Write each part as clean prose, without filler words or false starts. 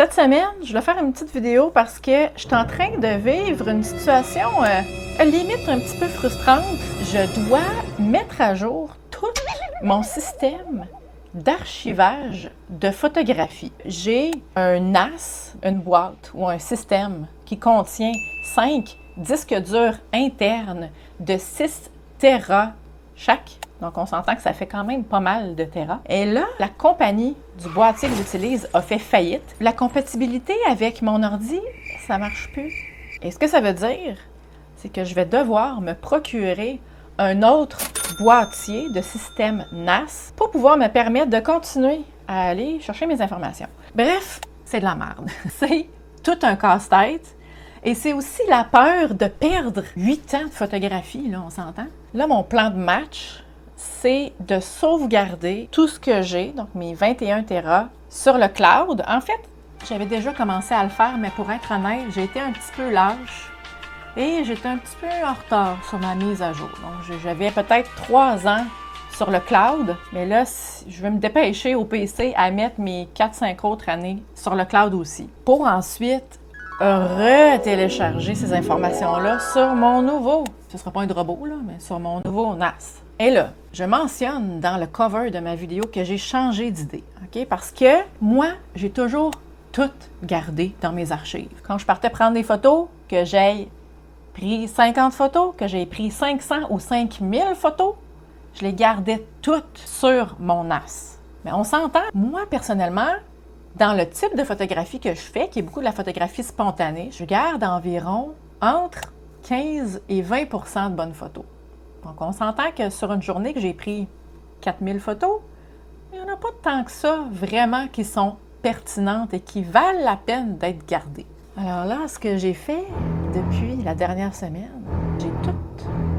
Cette semaine, je vais faire une petite vidéo parce que je suis en train de vivre une situation limite un petit peu frustrante. Je dois mettre à jour tout mon système d'archivage de photographie. J'ai un NAS, une boîte ou un système qui contient 5 disques durs internes de 6 Tera chaque. Donc, on s'entend que ça fait quand même pas mal de Tera. Et là, la compagnie du boîtier que j'utilise a fait faillite. La compatibilité avec mon ordi, ça marche plus. Et ce que ça veut dire, c'est que je vais devoir me procurer un autre boîtier de système NAS pour pouvoir me permettre de continuer à aller chercher mes informations. Bref, c'est de la merde. C'est tout un casse-tête. Et c'est aussi la peur de perdre 8 ans de photographie, là, on s'entend. Là, mon plan de match, c'est de sauvegarder tout ce que j'ai, donc mes 21 Tera, sur le cloud. En fait, j'avais déjà commencé à le faire, mais pour être honnête, j'ai été un petit peu lâche et j'étais un petit peu en retard sur ma mise à jour. Donc, j'avais peut-être 3 ans sur le cloud, mais là, je vais me dépêcher au PC à mettre mes 4-5 autres années sur le cloud aussi, pour ensuite retélécharger ces informations-là sur mon nouveau, ce ne sera pas un robot, là, mais sur mon nouveau NAS. Et là, je mentionne dans le cover de ma vidéo que j'ai changé d'idée, OK? Parce que moi, j'ai toujours tout gardé dans mes archives. Quand je partais prendre des photos, que j'ai pris 50 photos, que j'ai pris 500 ou 5000 photos, je les gardais toutes sur mon NAS. Mais on s'entend, moi, personnellement, dans le type de photographie que je fais, qui est beaucoup de la photographie spontanée, je garde environ entre 15 et 20 % de bonnes photos. Donc, on s'entend que sur une journée que j'ai pris 4000 photos, il n'y en a pas tant que ça vraiment qui sont pertinentes et qui valent la peine d'être gardées. Alors là, ce que j'ai fait depuis la dernière semaine, j'ai tout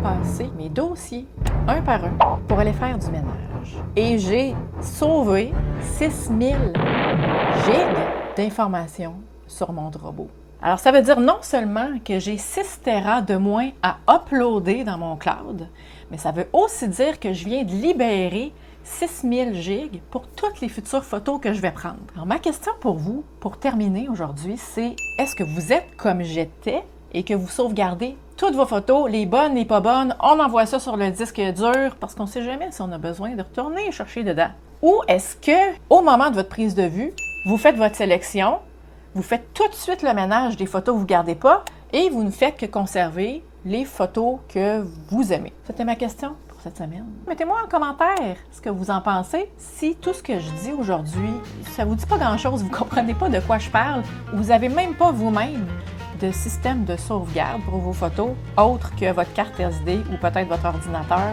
passé mes dossiers un par un pour aller faire du ménage. Et j'ai sauvé 6000 gigs d'informations sur mon robot. Alors, ça veut dire non seulement que j'ai 6 Tera de moins à uploader dans mon cloud, mais ça veut aussi dire que je viens de libérer 6000 gigs pour toutes les futures photos que je vais prendre. Alors, ma question pour vous, pour terminer aujourd'hui, c'est est-ce que vous êtes comme j'étais et que vous sauvegardez toutes vos photos, les bonnes, les pas bonnes, on envoie ça sur le disque dur parce qu'on ne sait jamais si on a besoin de retourner chercher dedans. Ou est-ce que, au moment de votre prise de vue, vous faites votre sélection, vous faites tout de suite le ménage des photos que vous ne gardez pas et vous ne faites que conserver les photos que vous aimez? C'était ma question pour cette semaine. Mettez-moi en commentaire ce que vous en pensez. Si tout ce que je dis aujourd'hui, ça ne vous dit pas grand-chose, vous ne comprenez pas de quoi je parle, ou vous n'avez même pas vous-même de système de sauvegarde pour vos photos, autre que votre carte SD ou peut-être votre ordinateur,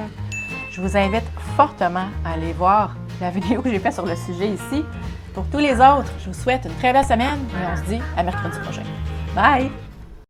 je vous invite fortement à aller voir la vidéo que j'ai faite sur le sujet ici. Pour tous les autres, je vous souhaite une très belle semaine et on se dit à mercredi prochain. Bye!